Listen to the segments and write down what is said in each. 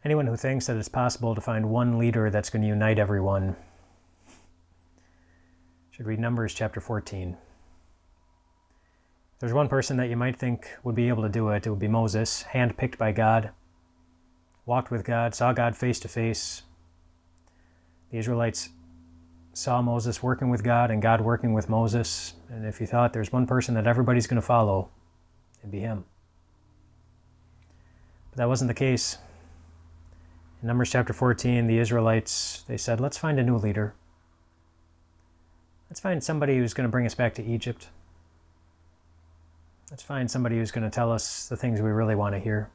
Anyone who thinks that it's possible to find one leader that's going to unite everyone should read Numbers chapter 14. If there's one person that you might think would be able to do it, it would be Moses, handpicked by God, walked with God, saw God face to face. The Israelites saw Moses working with God and God working with Moses. And if you thought there's one person that everybody's going to follow, it'd be him. But that wasn't the case. In Numbers chapter 14, the Israelites, they said, let's find a new leader. Let's find somebody who's going to bring us back to Egypt. Let's find somebody who's going to tell us the things we really want to hear.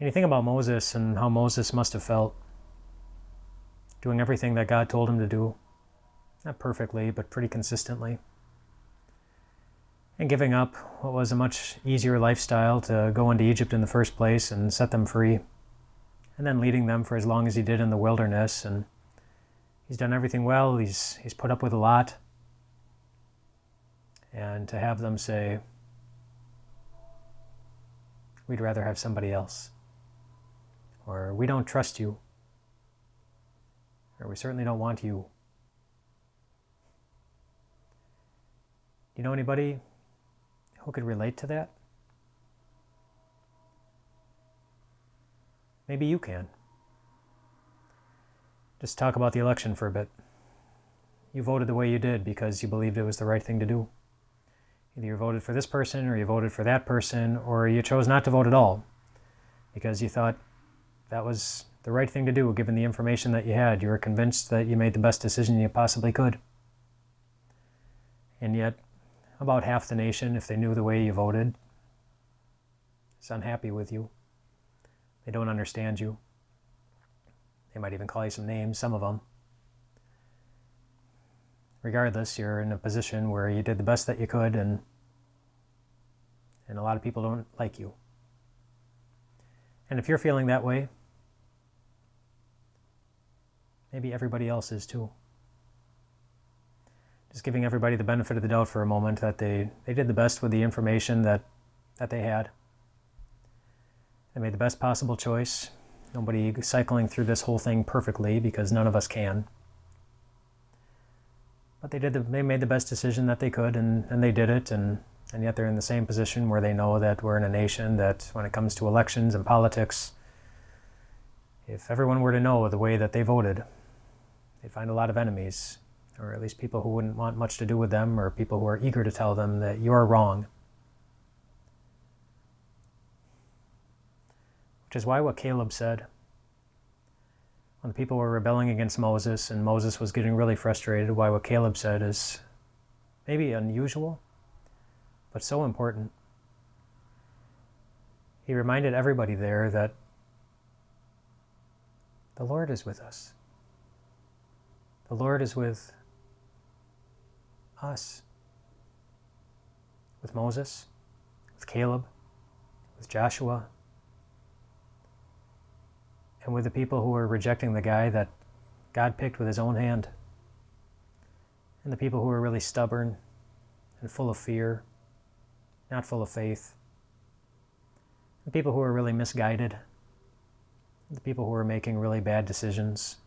And you think about Moses and how Moses must have felt, doing everything that God told him to do. Not perfectly, but pretty consistently. And giving up what was a much easier lifestyle to go into Egypt in the first place and set them free. And then leading them for as long as he did in the wilderness. And he's done everything well. He's put up with a lot. And to have them say, we'd rather have somebody else. Or we don't trust you. Or we certainly don't want you. Do you know anybody who could relate to that? Maybe you can. Just talk about the election for a bit. You voted the way you did because you believed it was the right thing to do. Either you voted for this person or you voted for that person, or you chose not to vote at all because you thought that was the right thing to do given the information that you had. You were convinced that you made the best decision you possibly could. And yet, about half the nation, if they knew the way you voted, is unhappy with you. They don't understand you. They might even call you some names, some of them. Regardless, you're in a position where you did the best that you could, and a lot of people don't like you. And if you're feeling that way, maybe everybody else is too. Just giving everybody the benefit of the doubt for a moment that they did the best with the information that they had. They made the best possible choice. Nobody cycling through this whole thing perfectly because none of us can. But they made the best decision that they could, and they did it, and yet they're in the same position where they know that we're in a nation that when it comes to elections and politics, if everyone were to know the way that they voted, they'd find a lot of enemies, or at least people who wouldn't want much to do with them, or people who are eager to tell them that you're wrong. Which is why what Caleb said, when the people were rebelling against Moses and Moses was getting really frustrated, why what Caleb said is maybe unusual, but so important. He reminded everybody there that the Lord is with us. The Lord is with us. With Moses, with Caleb, with Joshua, and with the people who were rejecting the guy that God picked with his own hand, and the people who were really stubborn and full of fear, not full of faith, the people who were really misguided, the people who were making really bad decisions,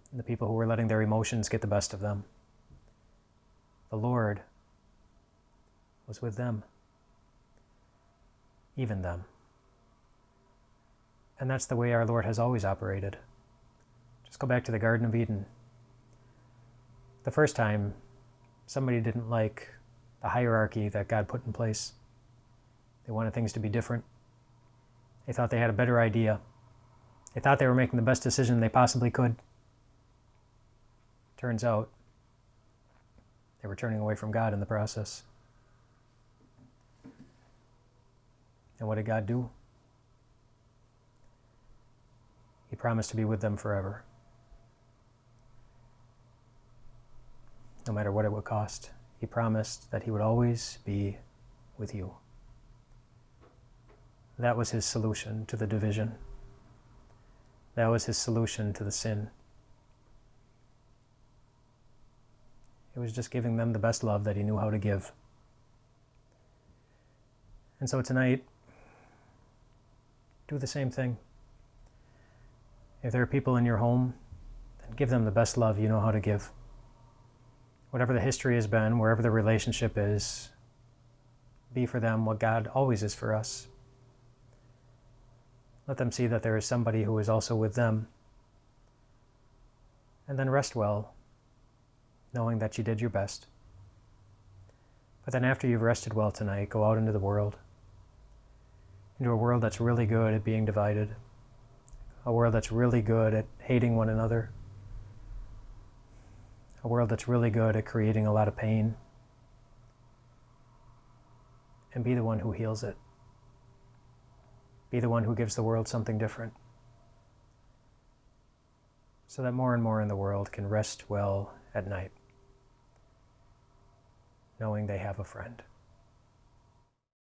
and the people who were letting their emotions get the best of them. The Lord was with them, even them. And that's the way our Lord has always operated. Just go back to the Garden of Eden. The first time, somebody didn't like the hierarchy that God put in place. They wanted things to be different. They thought they had a better idea. They thought they were making the best decision they possibly could. Turns out, they were turning away from God in the process. And what did God do? He promised to be with them forever. No matter what it would cost. He promised that he would always be with you. That was his solution to the division. That was his solution to the sin. It was just giving them the best love that he knew how to give. And so tonight, do the same thing. If there are people in your home, then give them the best love you know how to give. Whatever the history has been, wherever the relationship is, be for them what God always is for us. Let them see that there is somebody who is also with them. And then rest well, knowing that you did your best. But then after you've rested well tonight, go out into the world. Into a world that's really good at being divided. A world that's really good at hating one another. A world that's really good at creating a lot of pain. And be the one who heals it. Be the one who gives the world something different. So that more and more in the world can rest well at night, knowing they have a friend.